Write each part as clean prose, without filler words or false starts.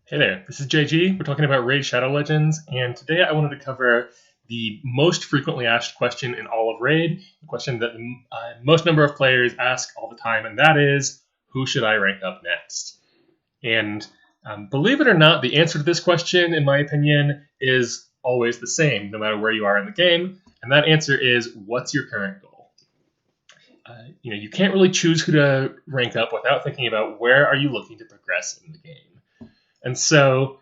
Hey there, this is JG. We're talking about Raid Shadow Legends, and today I wanted to cover the most frequently asked question in all of Raid, the question that the most number of players ask all the time, and that is, who should I rank up next? And believe it or not, the answer to this question, in my opinion, is always the same, no matter where you are in the game, and that answer is, what's your current goal? You can't really choose who to rank up without thinking about where are you looking to progress in the game. And so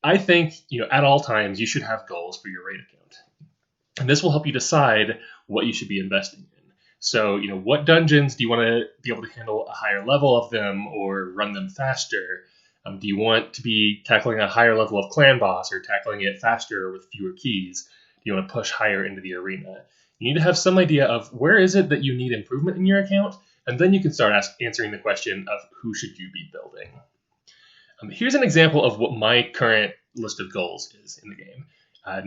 I think, at all times you should have goals for your raid account. And this will help you decide what you should be investing in. So, what dungeons do you want to be able to handle a higher level of them or run them faster? Do you want to be tackling a higher level of clan boss or tackling it faster with fewer keys? Do you want to push higher into the arena? You need to have some idea of where is it that you need improvement in your account, and then you can start answering the question of who should you be building. Here's an example of what my current list of goals is in the game.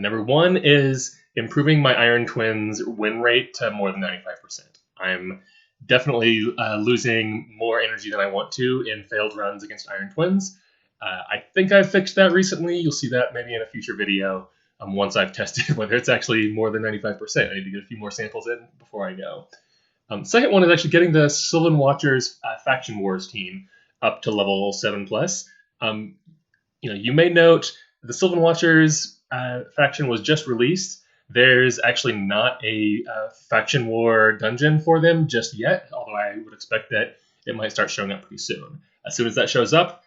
Number one is improving my Iron Twins win rate to more than 95%. I'm definitely losing more energy than I want to in failed runs against Iron Twins. I think I've fixed that recently. You'll see that maybe in a future video once I've tested whether it's actually more than 95%. I need to get a few more samples in before I go. Second one is actually getting the Sylvan Watchers Faction Wars team up to level 7+. You may note the Sylvan Watchers faction was just released. There's actually not a faction war dungeon for them just yet, although I would expect that it might start showing up pretty soon. As soon as that shows up,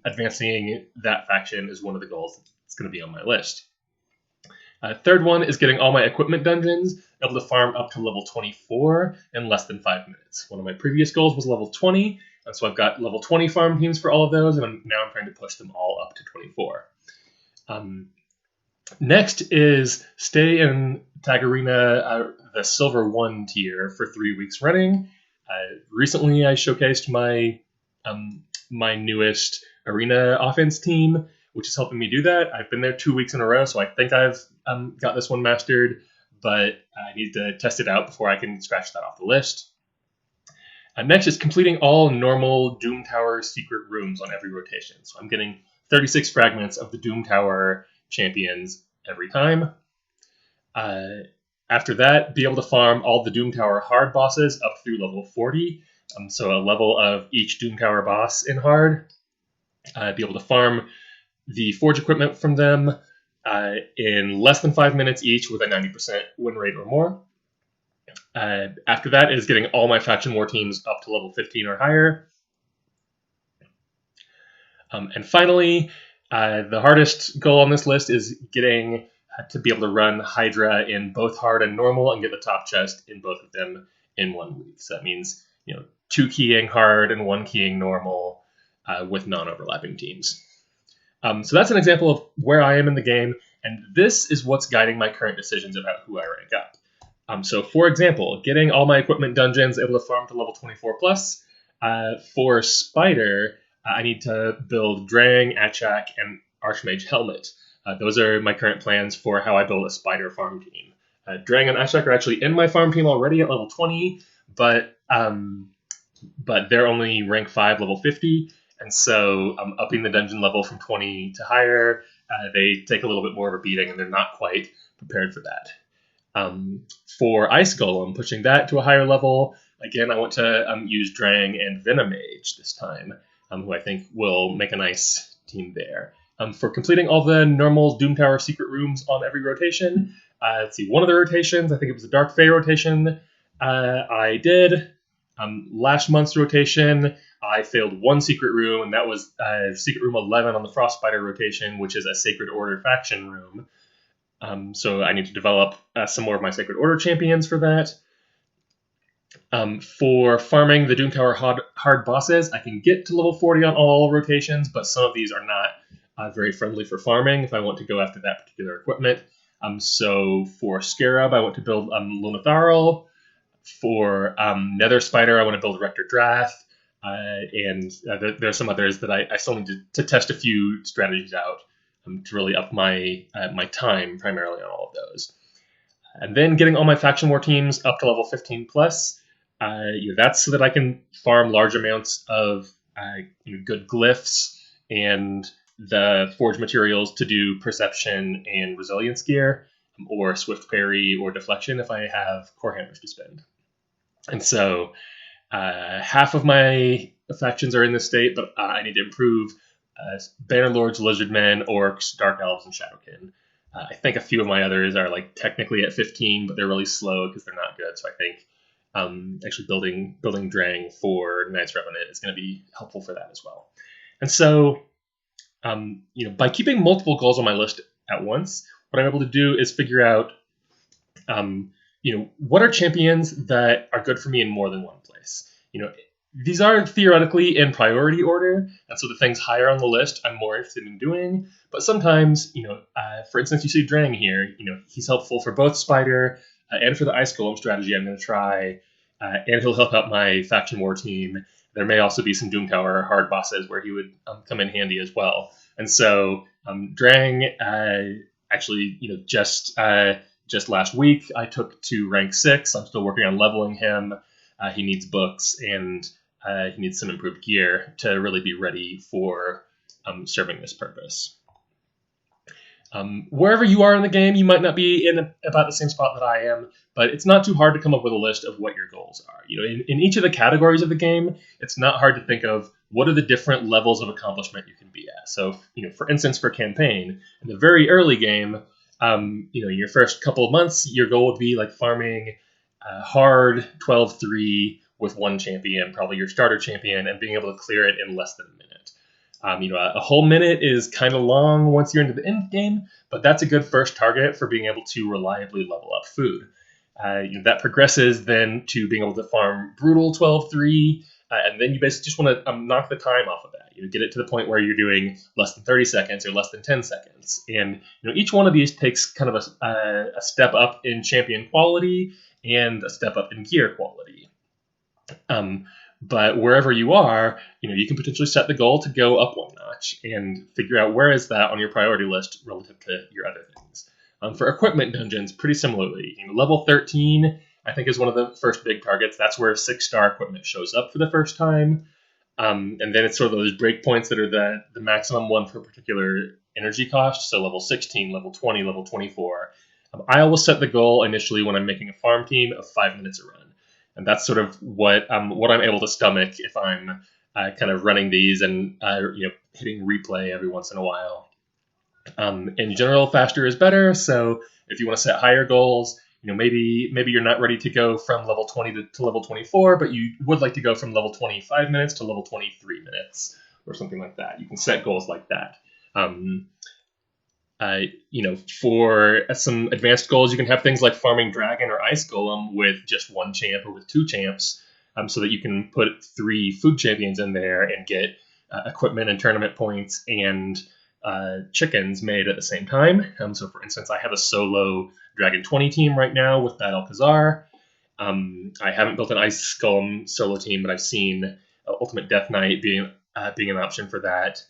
advancing that faction is one of the goals that's going to be on my list. Third one is getting all my equipment dungeons able to farm up to level 24 in less than 5 minutes. One of my previous goals was level 20, and so I've got level 20 farm teams for all of those, and now I'm trying to push them all up to 24. Next is stay in Tag Arena, the Silver 1 tier for 3 weeks running. Recently, I showcased my newest Arena offense team, which is helping me do that. I've been there 2 weeks in a row, so I think I've got this one mastered, but I need to test it out before I can scratch that off the list. Next is completing all normal Doom Tower secret rooms on every rotation. So I'm getting 36 fragments of the Doom Tower champions every time. After that, be able to farm all the Doom Tower hard bosses up through level 40. So a level of each Doom Tower boss in hard. Be able to farm the Forge equipment from them in less than 5 minutes each with a 90% win rate or more. After that is getting all my faction war teams up to level 15 or higher. And finally, the hardest goal on this list is getting to be able to run Hydra in both hard and normal and get the top chest in both of them in 1 week. So that means 2 keying hard and 1 keying normal with non-overlapping teams. So that's an example of where I am in the game, and this is what's guiding my current decisions about who I rank up. So, for example, getting all my equipment dungeons able to farm to level 24+. For Spider, I need to build Drang, Achak, and Archmage Helmet. Those are my current plans for how I build a Spider farm team. Drang and Achak are actually in my farm team already at level 20, but they're only rank 5, level 50, and so upping the dungeon level from 20 to higher, they take a little bit more of a beating, and they're not quite prepared for that. For Ice Golem, pushing that to a higher level, again, I want to use Drang and Venomage this time, who I think will make a nice team there. For completing all the normal Doom Tower secret rooms on every rotation, let's see, one of the rotations, I think it was the Dark Fae rotation, I did. Last month's rotation, I failed 1 secret room, and that was Secret Room 11 on the Frost Spider rotation, which is a Sacred Order faction room. So I need to develop some more of my Sacred Order champions for that. For farming the Doom Tower hard bosses, I can get to level 40 on all rotations, but some of these are not very friendly for farming if I want to go after that particular equipment. So for Scarab, I want to build Lunatharil. For Nether Spider, I want to build Rector Drath. And there are some others that I still need to test a few strategies out to really up my time primarily on all of those. And then getting all my faction war teams up to level 15+. That's so that I can farm large amounts of good glyphs and the forge materials to do perception and resilience gear, or swift parry or deflection if I have core hammers to spend. And so half of my factions are in this state, but I need to improve Bannerlords, Lizardmen, Orcs, Dark Elves, and Shadowkin. I think a few of my others are like technically at 15, but they're really slow because they're not good. So I think actually building Drang for Knights Revenant is going to be helpful for that as well. And so, by keeping multiple goals on my list at once, what I'm able to do is figure out, what are champions that are good for me in more than one place. These are theoretically in priority order, and so the things higher on the list I'm more interested in doing. But sometimes, for instance, you see Drang here. He's helpful for both Spider and for the Ice Golem strategy I'm going to try, and he'll help out my faction war team. There may also be some Doom Tower hard bosses where he would come in handy as well. And so Drang, actually, just last week I took to rank 6. I'm still working on leveling him. He needs books and he needs some improved gear to really be ready for serving this purpose. Wherever you are in the game, you might not be in about the same spot that I am, but it's not too hard to come up with a list of what your goals are. In each of the categories of the game, it's not hard to think of what are the different levels of accomplishment you can be at. So, for instance, for campaign, in the very early game, your first couple of months, your goal would be like farming hard 12-3 with one champion, probably your starter champion, and being able to clear it in less than a minute. A whole minute is kind of long once you're into the end game, but that's a good first target for being able to reliably level up food. That progresses then to being able to farm brutal 12-3, and then you basically just want to knock the time off of that. Get it to the point where you're doing less than 30 seconds or less than 10 seconds. And each one of these takes kind of a step up in champion quality and a step up in gear quality. But wherever you are, you can potentially set the goal to go up one notch and figure out where is that on your priority list relative to your other things. For equipment dungeons, pretty similarly, level 13, I think, is one of the first big targets. That's where 6-star equipment shows up for the first time. And then it's sort of those breakpoints that are the maximum one for a particular energy cost. So level 16, level 20, level 24. I always set the goal initially when I'm making a farm team of 5 minutes a run. And that's sort of what I'm able to stomach if I'm kind of running these and hitting replay every once in a while. In general, faster is better. So if you want to set higher goals, maybe you're not ready to go from level 20 to level 24, but you would like to go from level 25 minutes to level 23 minutes or something like that. You can set goals like that. For some advanced goals, you can have things like farming Dragon or Ice Golem with just one champ or with 2 champs, so that you can put 3 food champions in there and get equipment and tournament points and chickens made at the same time. So, for instance, I have a solo Dragon 20 team right now with Bad Alcazar. I haven't built an Ice Golem solo team, but I've seen Ultimate Death Knight being an option for that.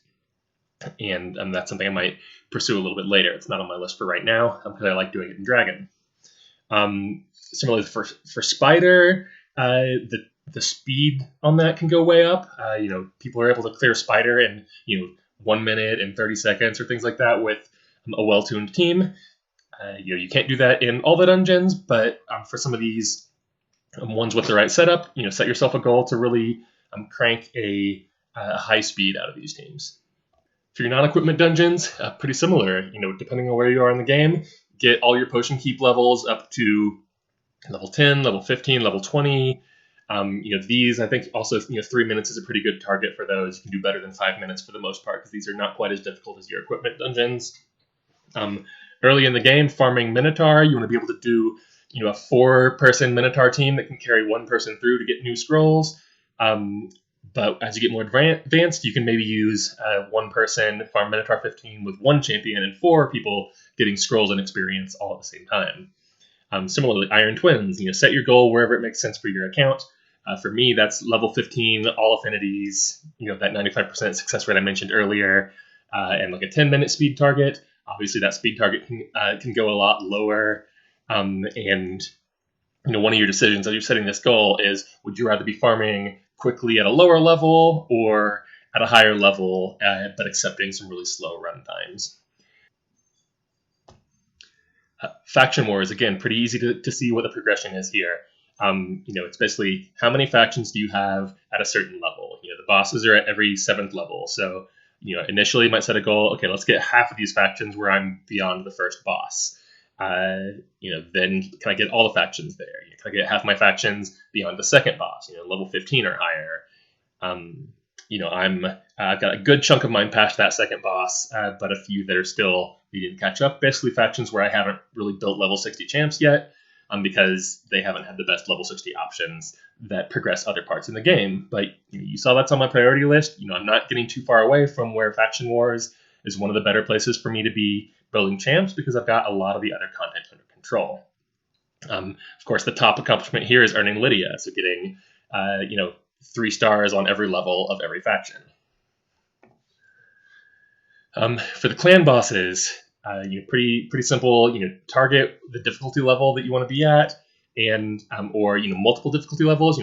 And that's something I might pursue a little bit later. It's not on my list for right now because I like doing it in Dragon. Similarly, for Spider, the speed on that can go way up. People are able to clear Spider in 1 minute and 30 seconds or things like that with a well-tuned team. You can't do that in all the dungeons, but for some of these ones with the right setup, set yourself a goal to really crank a high speed out of these teams. For your non-equipment dungeons, pretty similar. Depending on where you are in the game, get all your potion keep levels up to level 10, level 15, level 20. These, I think, also 3 minutes is a pretty good target for those. You can do better than 5 minutes for the most part because these are not quite as difficult as your equipment dungeons. Early in the game, farming Minotaur, you want to be able to do a 4-person Minotaur team that can carry 1 person through to get new scrolls. But as you get more advanced, you can maybe use 1 person farm Minotaur 15 with 1 champion and 4 people getting scrolls and experience all at the same time. Similarly, Iron Twins, set your goal wherever it makes sense for your account. For me, that's level 15, all affinities, that 95% success rate I mentioned earlier, and like a 10-minute speed target. Obviously, that speed target can go a lot lower. And one of your decisions as you're setting this goal is, would you rather be farming quickly at a lower level or at a higher level, but accepting some really slow run times. Faction Wars, again, pretty easy to see what the progression is here. It's basically how many factions do you have at a certain level. The bosses are at every 7th level. So, initially you might set a goal, okay, let's get half of these factions where I'm beyond the first boss. Then can I get all the factions there? Can I get half my factions beyond the second boss, level 15 or higher? I've got a good chunk of mine past that second boss, but a few that are still needing to catch up. Basically, factions where I haven't really built level 60 champs yet, because they haven't had the best level 60 options that progress other parts in the game. But you saw that's on my priority list. I'm not getting too far away from where Faction Wars is one of the better places for me to be building champs, because I've got a lot of the other content under control. Of course, the top accomplishment here is earning Lydia, so getting 3 stars on every level of every faction. For the clan bosses, pretty simple. Target the difficulty level that you want to be at, and or multiple difficulty levels.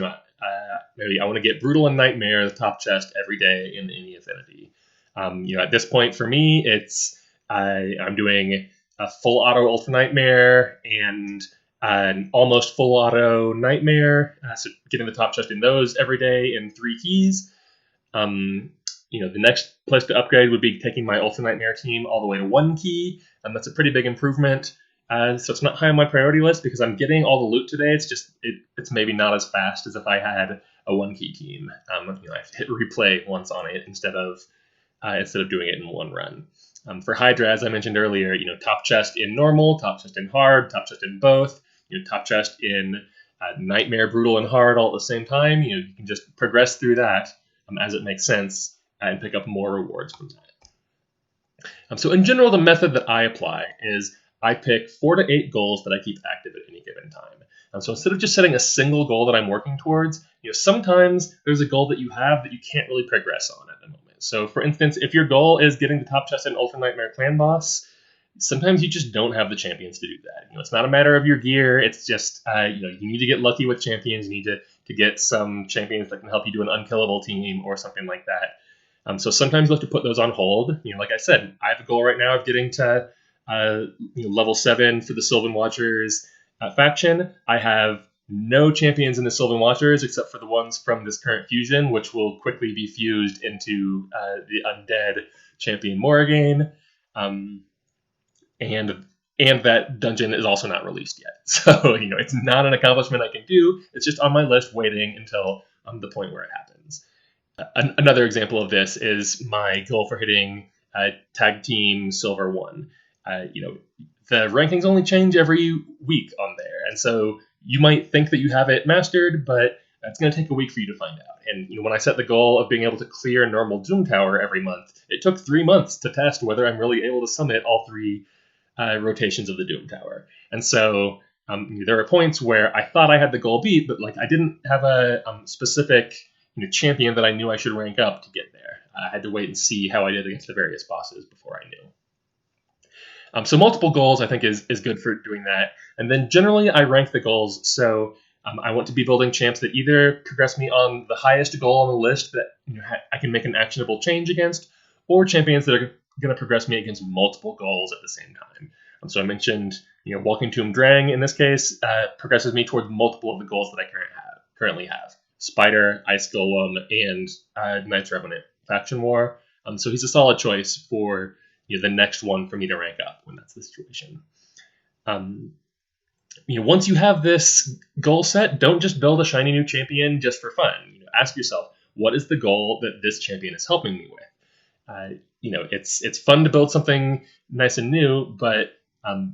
Maybe I want to get Brutal and Nightmare, the top chest, every day in any affinity. At this point for me, it's I'm doing a full auto Ultra Nightmare and an almost full auto Nightmare. So getting the top chest in those every day in 3 keys. The next place to upgrade would be taking my Ultra Nightmare team all the way to 1 key, and that's a pretty big improvement. So it's not high on my priority list because I'm getting all the loot today. It's just it's maybe not as fast as if I had a 1 key team. I have to hit replay once on it instead of doing it in one run. For Hydra, as I mentioned earlier, top chest in normal, top chest in hard, top chest in both. Top chest in Nightmare, Brutal, and hard all at the same time. You can just progress through that as it makes sense and pick up more rewards from that. So in general, the method that I apply is I pick 4 to 8 goals that I keep active at any given time. So instead of just setting a single goal that I'm working towards, sometimes there's a goal that you have that you can't really progress on at the moment. So for instance, if your goal is getting the top chest in Ultra Nightmare Clan Boss, sometimes you just don't have the champions to do that. It's not a matter of your gear. It's just, you need to get lucky with champions. You need to get some champions that can help you do an unkillable team or something like that. So sometimes you have to put those on hold. Like I said, I have a goal right now of getting to level 7 for the Sylvan Watchers faction. I have no champions in the Sylvan Watchers except for the ones from this current fusion, which will quickly be fused into the undead champion Morrigan. And that dungeon is also not released yet. So, it's not an accomplishment I can do. It's just on my list waiting until the point where it happens. Another example of this is my goal for hitting Tag Team Silver 1. The rankings only change every week on there. And so you might think that you have it mastered, but it's going to take a week for you to find out. And when I set the goal of being able to clear normal Doom Tower every month, it took 3 months to test whether I'm really able to summit all 3 rotations of the Doom Tower. And so there are points where I thought I had the goal beat, but I didn't have a specific champion that I knew I should rank up to get there. I had to wait and see how I did against the various bosses before I knew. So multiple goals I think is good for doing that. And then generally I rank the goals. So I want to be building champs that either progress me on the highest goal on the list that I can make an actionable change against, or champions that are going to progress me against multiple goals at the same time. So I mentioned, Walking Tomb Drang in this case progresses me towards multiple of the goals that I currently have. Spider, Ice Golem, and Knights Revenant Faction War. So he's a solid choice for the next one for me to rank up when that's the situation. Once you have this goal set, don't just build a shiny new champion just for fun. Ask yourself, what is the goal that this champion is helping me with? It's fun to build something nice and new, but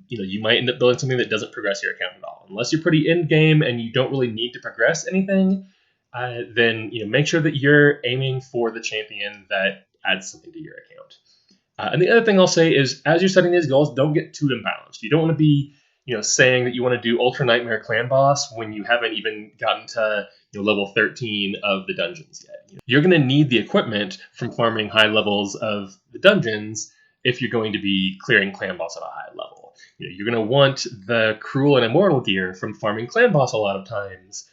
you might end up building something that doesn't progress your account at all. Unless you're pretty in game and you don't really need to progress anything, then make sure that you're aiming for the champion that adds something to your account. And the other thing I'll say is, as you're setting these goals, don't get too imbalanced. You don't want to be saying that you want to do Ultra Nightmare Clan Boss when you haven't even gotten to level 13 of the dungeons yet. You're going to need the equipment from farming high levels of the dungeons if you're going to be clearing Clan Boss at a high level. You're going to want the Cruel and Immortal gear from farming Clan Boss a lot of times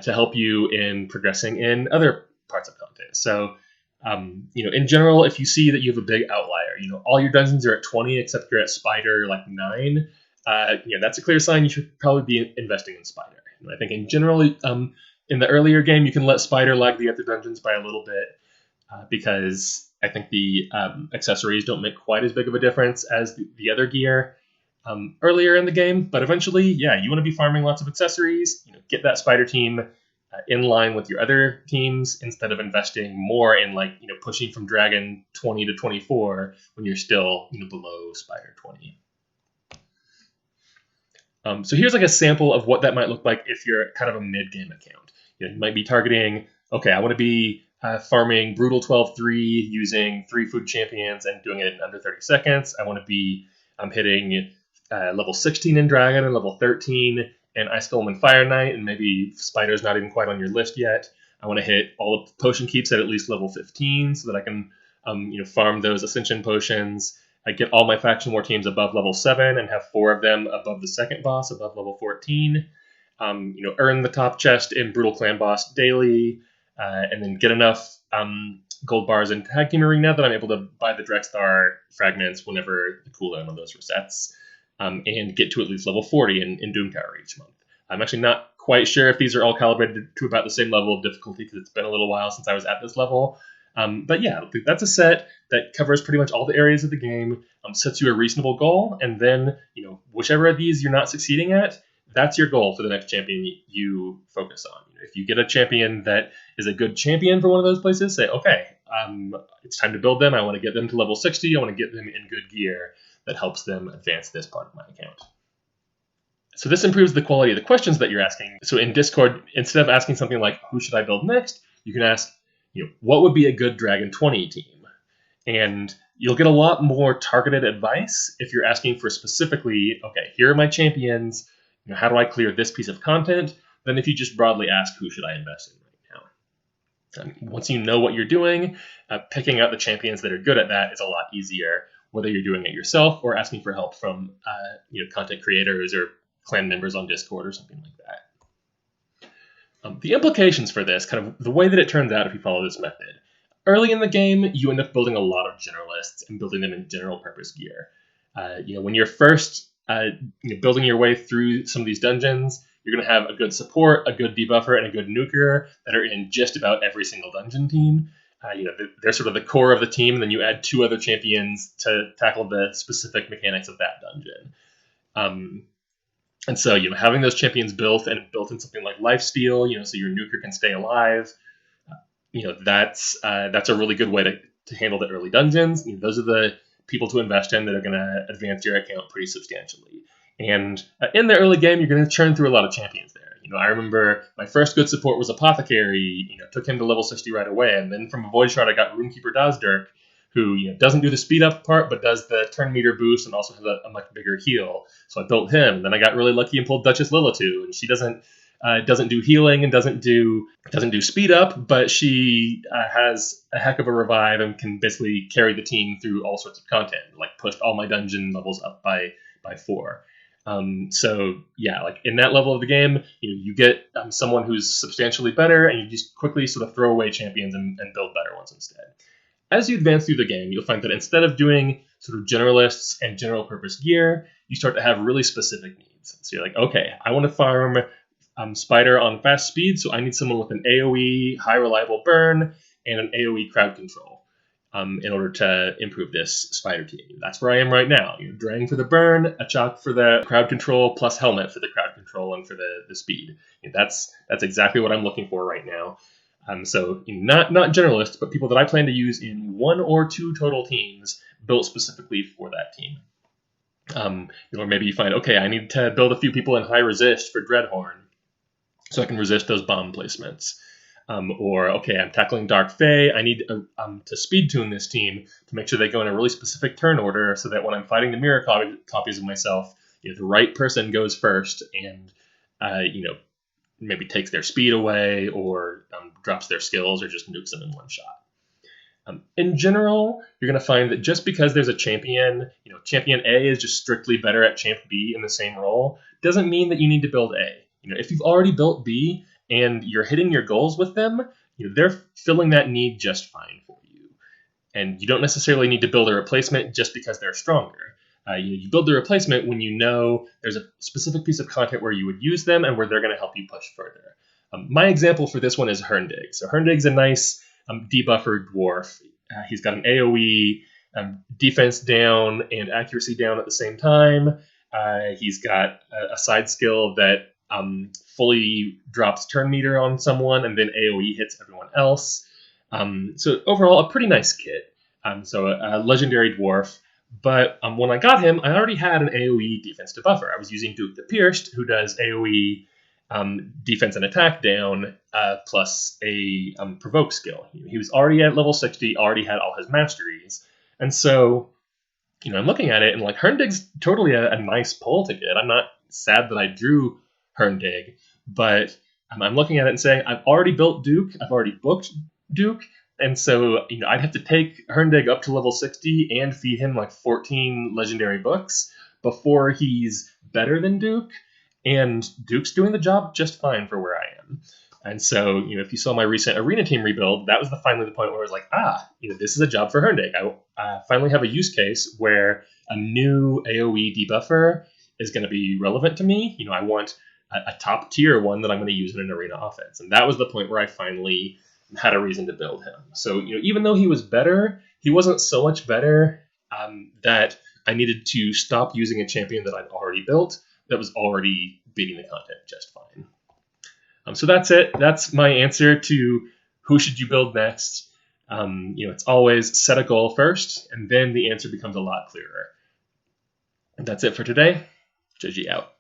to help you in progressing in other parts of content. So In general, if you see that you have a big outlier, all your dungeons are at 20 except you're at Spider like 9, that's a clear sign you should probably be investing in Spider. I think in general, in the earlier game, you can let Spider lag the other dungeons by a little bit because I think the accessories don't make quite as big of a difference as the other gear earlier in the game. But eventually, yeah, you want to be farming lots of accessories, get that Spider team in line with your other teams instead of investing more in pushing from Dragon 20 to 24 when you're still below Spider 20. So here's a sample of what that might look like if you're kind of a mid-game account. You might be targeting, okay, I want to be farming Brutal 12-3 using 3 food champions and doing it in under 30 seconds. I want to be hitting level 16 in Dragon and level 13 and Ice Golem and Fire Knight, and maybe Spider's not even quite on your list yet. I want to hit all the potion keeps at least level 15 so that I can farm those Ascension potions. I get all my faction war teams above level 7 and have 4 of them above the second boss, above level 14. Earn the top chest in Brutal Clan Boss daily, and then get enough gold bars in Tag Team Arena that I'm able to buy the Drexthar fragments whenever the cooldown on those resets, and get to at least level 40 in Doom Tower each month. I'm actually not quite sure if these are all calibrated to about the same level of difficulty because it's been a little while since I was at this level. But yeah, that's a set that covers pretty much all the areas of the game, sets you a reasonable goal, and then, whichever of these you're not succeeding at, that's your goal for the next champion you focus on. If you get a champion that is a good champion for one of those places, say, okay, it's time to build them. I want to get them to level 60. I want to get them in good gear that helps them advance this part of my account. So this improves the quality of the questions that you're asking. So in Discord, instead of asking something like, who should I build next? You can ask, what would be a good Dragon 20 team? And you'll get a lot more targeted advice if you're asking for specifically, okay, here are my champions. How do I clear this piece of content? Than if you just broadly ask, who should I invest in right now? Once you know what you're doing, picking out the champions that are good at that is a lot easier, whether you're doing it yourself or asking for help from content creators or clan members on Discord or something like that. The implications for this, kind of the way that it turns out if you follow this method, early in the game, you end up building a lot of generalists and building them in general purpose gear. When you're first building your way through some of these dungeons, you're going to have a good support, a good debuffer, and a good nuker that are in just about every single dungeon team. They're sort of the core of the team, and then you add 2 other champions to tackle the specific mechanics of that dungeon. And so, having those champions built in something like lifesteal, so your nuker can stay alive, that's a really good way to handle the early dungeons. Those are the people to invest in that are going to advance your account pretty substantially. And in the early game, you're going to churn through a lot of champions there. I remember my first good support was Apothecary. Took him to level 60 right away, and then from a Void Shard, I got Runekeeper Dazdirk, who doesn't do the speed up part, but does the turn meter boost and also has a much bigger heal. So I built him. And then I got really lucky and pulled Duchess Lilitu, and she doesn't do healing and doesn't do speed up, but she has a heck of a revive and can basically carry the team through all sorts of content. Pushed all my dungeon levels up by 4. So yeah, in that level of the game, you get someone who's substantially better, and you just quickly sort of throw away champions and build better ones instead. As you advance through the game, you'll find that instead of doing sort of generalists and general purpose gear, you start to have really specific needs. So you're like, okay, I want to farm Spider on fast speed, so I need someone with an AoE high reliable burn and an AoE crowd control in order to improve this Spider team. That's where I am right now. Drang for the burn, a Chalk for the crowd control, plus Helmet for the crowd control and for the speed. That's exactly what I'm looking for right now. So not generalists, but people that I plan to use in 1 or 2 total teams built specifically for that team. Or maybe you find, okay, I need to build a few people in high resist for Dreadhorn, so I can resist those bomb placements. Or, okay, I'm tackling Dark Fae. I need to speed tune this team to make sure they go in a really specific turn order so that when I'm fighting the mirror copies of myself, the right person goes first and, maybe takes their speed away or drops their skills or just nukes them in one shot. In general, you're going to find that just because there's a champion, champion A is just strictly better at champ B in the same role, doesn't mean that you need to build A. If you've already built B and you're hitting your goals with them, they're filling that need just fine for you. And you don't necessarily need to build a replacement just because they're stronger. You build the replacement when you know there's a specific piece of content where you would use them and where they're going to help you push further. My example for this one is Herndig. So Herndig's a nice debuffer dwarf. He's got an AoE defense down and accuracy down at the same time. He's got a side skill that fully drops turn meter on someone and then AoE hits everyone else. So overall, a pretty nice kit. So a legendary dwarf. But when I got him, I already had an AoE defense debuffer. I was using Duke the Pierced, who does AoE defense and attack down, plus a provoke skill. He was already at level 60, already had all his masteries. And so, I'm looking at it and like Herndig's totally a nice pull to get. I'm not sad that I drew Herndig, but I'm looking at it and saying, I've already built Duke, I've already booked Duke, and so I'd have to take Herndig up to level 60 and feed him like 14 legendary books before he's better than Duke, and Duke's doing the job just fine for where I am. And so, if you saw my recent arena team rebuild, that was finally the point where I was like, this is a job for Herndig. I finally have a use case where a new AoE debuffer is going to be relevant to me. I want a top tier one that I'm going to use in an arena offense. And that was the point where I finally had a reason to build him. So, even though he was better, he wasn't so much better that I needed to stop using a champion that I'd already built that was already beating the content just fine. So that's it. That's my answer to who should you build next. It's always set a goal first, and then the answer becomes a lot clearer. And that's it for today. JG out.